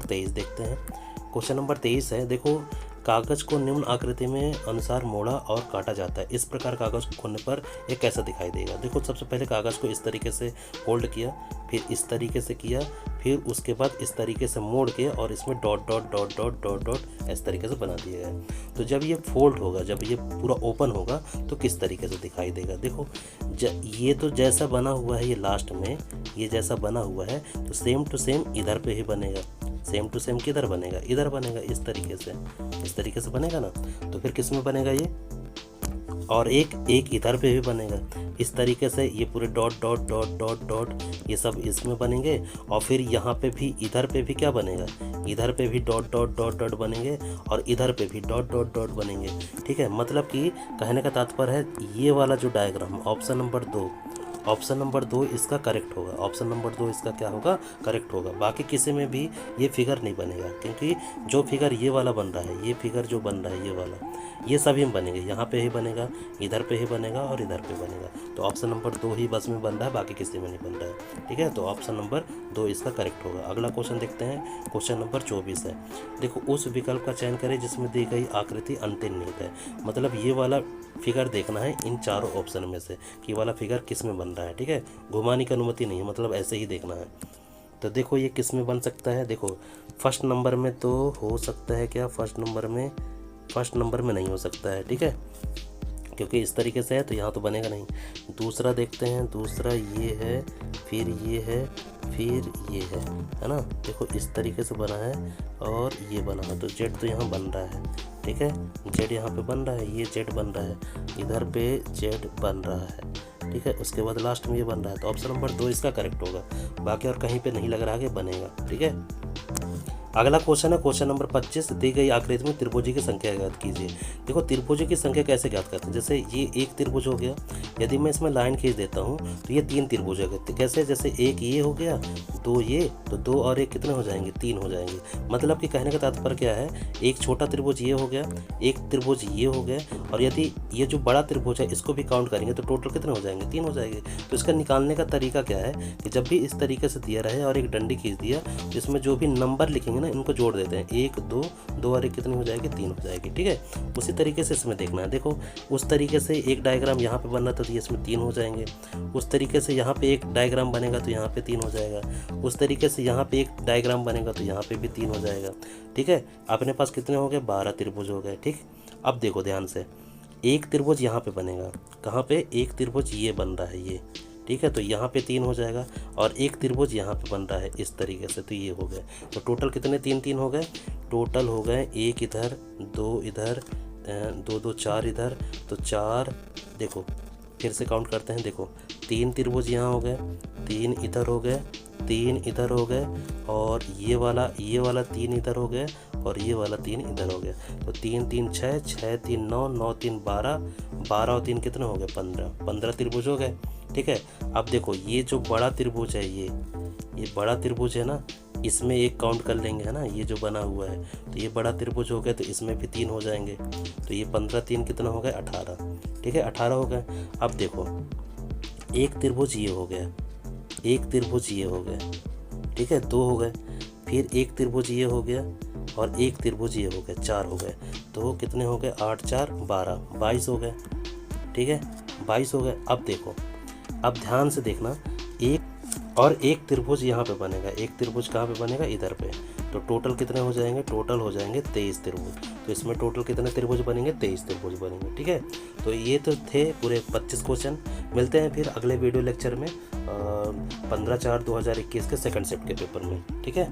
23 देखते हैं। क्वेश्चन नंबर 23 है, देखो कागज को निम्न आकृति में अनुसार मोड़ा और काटा जाता है, इस प्रकार कागज को खोलने पर ये कैसा दिखाई देगा। देखो सबसे पहले कागज को इस तरीके से फोल्ड किया, फिर इस तरीके से किया, फिर उसके बाद इस तरीके से मोड़ के और इसमें dot dot dot dot dot dot इस तरीके से बना दिया गया। तो जब ये फोल्ड होगा, जब ये पूरा ओपन होगा तो किस तरीके से दिखाई देगा। देखो ये तो जैसा बना हुआ है, ये लास्ट में ये जैसा बना हुआ है तो सेम टू सेम इधर पे ही बनेगा। सेम टू सेम किधर बनेगा, इधर बनेगा, इस तरीके से बनेगा ना। तो फिर किस में बनेगा ये, और एक इधर पे भी बनेगा। इस तरीके से ये पूरे dot dot dot dot dot ये सब इसमें बनेंगे। और फिर यहाँ पे भी, इधर पे भी क्या बनेगा, इधर पे भी डॉट डॉट डॉट डॉट बनेंगे और इधर पे भी डॉट डॉट डॉट बनेंगे। ठीक है, मतलब कि कहने का तात्पर्य है ये वाला जो डायग्राम ऑप्शन नंबर 2 इसका करेक्ट होगा। ऑप्शन नंबर 2 इसका क्या होगा, करेक्ट होगा। बाकी किसी में भी ये फिगर नहीं बनेगा, क्योंकि जो फिगर ये वाला बन रहा है, ये फिगर जो बन रहा है ये वाला, ये सभी में बनेंगे। यहाँ पे ही बनेगा, इधर पे ही बनेगा और इधर पे बनेगा। तो ऑप्शन नंबर 2 ही बस में बन रहा है, बाकी किसी में नहीं बन रहा है। ठीक है, तो ऑप्शन नंबर 2 इसका करेक्ट होगा। अगला क्वेश्चन देखते हैं, क्वेश्चन नंबर 24 है। देखो उस विकल्प का चयन करें जिसमें दी गई आकृति अंतर्निहित है। मतलब ये वाला फिगर देखना है इन चारों ऑप्शन में से कि वाला फिगर किस में बन रहा है। ठीक है, घुमाने की अनुमति नहीं है, मतलब ऐसे ही देखना है। तो देखो ये किस में बन सकता है। देखो फर्स्ट नंबर में तो हो सकता है क्या, फर्स्ट नंबर में नहीं हो सकता है। ठीक है, क्योंकि इस तरीके से है तो यहाँ तो बनेगा नहीं। दूसरा देखते हैं, दूसरा ये है, फिर ये है, फिर ये है ना। देखो इस तरीके से बना है और ये बना है, तो जेड तो यहाँ बन रहा है। ठीक है, जेड यहाँ पे बन रहा है, ये जेड बन रहा है, इधर पे जेड बन रहा है। ठीक है, उसके बाद लास्ट में ये बन रहा है। तो ऑप्शन नंबर 2 इसका करेक्ट होगा, बाकी और कहीं पे नहीं लग रहा है कि बनेगा। ठीक है, अगला क्वेश्चन है क्वेश्चन नंबर 25। दी गई आकृति में त्रिभुज की संख्या ज्ञात कीजिए। देखो त्रिभुज की संख्या कैसे ज्ञात करते हैं, जैसे ये एक त्रिभुज हो गया, यदि मैं इसमें लाइन खींच देता हूँ तो ये 3 त्रिभुज हो गए। कैसे, जैसे एक ये हो गया, 2 ये, तो 2 और 1 कितने हो जाएंगे, 3 हो जाएंगे। मतलब कि कहने का तात्पर्य क्या है, एक छोटा त्रिभुज ये हो गया, एक त्रिभुज ये हो गया, और यदि ये जो बड़ा त्रिभुज है इसको भी काउंट करेंगे तो टोटल कितने हो जाएंगे, 3 हो जाएंगे। तो इसका निकालने का तरीका क्या है कि जब भी इस तरीके से दिया रहे और एक डंडी खींच दिया तो इसमें जो भी नंबर लिखेंगे ना इनको जोड़ देते हैं, 1 2 2 और 1 कितनी हो जाएगी, 3 हो जाएगी। ठीक है, उसी तरीके से इसमें देखना है। देखो उस तरीके से एक डायग्राम यहाँ पे बनना था तो ये इसमें 3 हो जाएंगे। उस तरीके से यहाँ पे एक डायग्राम बनेगा तो यहाँ पे 3 हो जाएगा। उस तरीके से यहाँ पे एक डायग्राम बनेगा तो यहाँ पे भी 3 हो जाएगा। ठीक है, अपने पास कितने हो गए, 12 त्रिभुज हो गए। ठीक, अब देखो ध्यान से, एक त्रिभुज यहाँ पे बनेगा, कहाँ पे, एक त्रिभुज ये बन रहा है ये। ठीक है, तो यहाँ पे 3 हो जाएगा, और एक त्रिभुज यहाँ पे बन रहा है इस तरीके से, तो ये हो गए। तो टोटल कितने 3 हो गए, टोटल हो गए 1 इधर, 2 इधर, 2 2 4 इधर, तो 4। देखो फिर से काउंट करते हैं, देखो 3 त्रिभुज यहाँ हो गए, 3 इधर हो गए, 3 इधर हो गए, और ये वाला 3 इधर हो गए, और ये वाला 3 इधर हो गया। तो 3 3 6, 6 3 9, 9 3 12, 12 और 3 कितने हो गए, 15 त्रिभुज हो गए। ठीक है, अब देखो ये जो बड़ा त्रिभुज है, ये बड़ा त्रिभुज है ना, इसमें एक काउंट कर लेंगे, है ना, ये जो बना हुआ है, तो ये बड़ा त्रिभुज हो गया, तो इसमें भी 3 हो जाएंगे। तो ये 15 3 कितना हो गए, 18। ठीक है, 18 हो गए। अब देखो एक त्रिभुज ये हो गया, एक त्रिभुज ये हो गया। ठीक है, 2 हो गए, फिर एक त्रिभुज ये हो गया, और एक त्रिभुज ये हो गया, 4 हो गए। तो कितने हो गए, 8 4 12, 22 हो गए। ठीक है, 22 हो गए। अब देखो, अब ध्यान से देखना, एक त्रिभुज यहाँ पे बनेगा, एक त्रिभुज कहाँ पे बनेगा, इधर पे। तो टोटल कितने हो जाएंगे, टोटल हो जाएंगे 23 त्रिभुज। तो इसमें टोटल कितने त्रिभुज बनेंगे, 23 त्रिभुज बनेंगे। ठीक है, तो ये तो थे पूरे 25 क्वेश्चन। मिलते हैं फिर अगले वीडियो लेक्चर में 15/4/2021 के सेकंड शिफ्ट के पेपर में। ठीक है।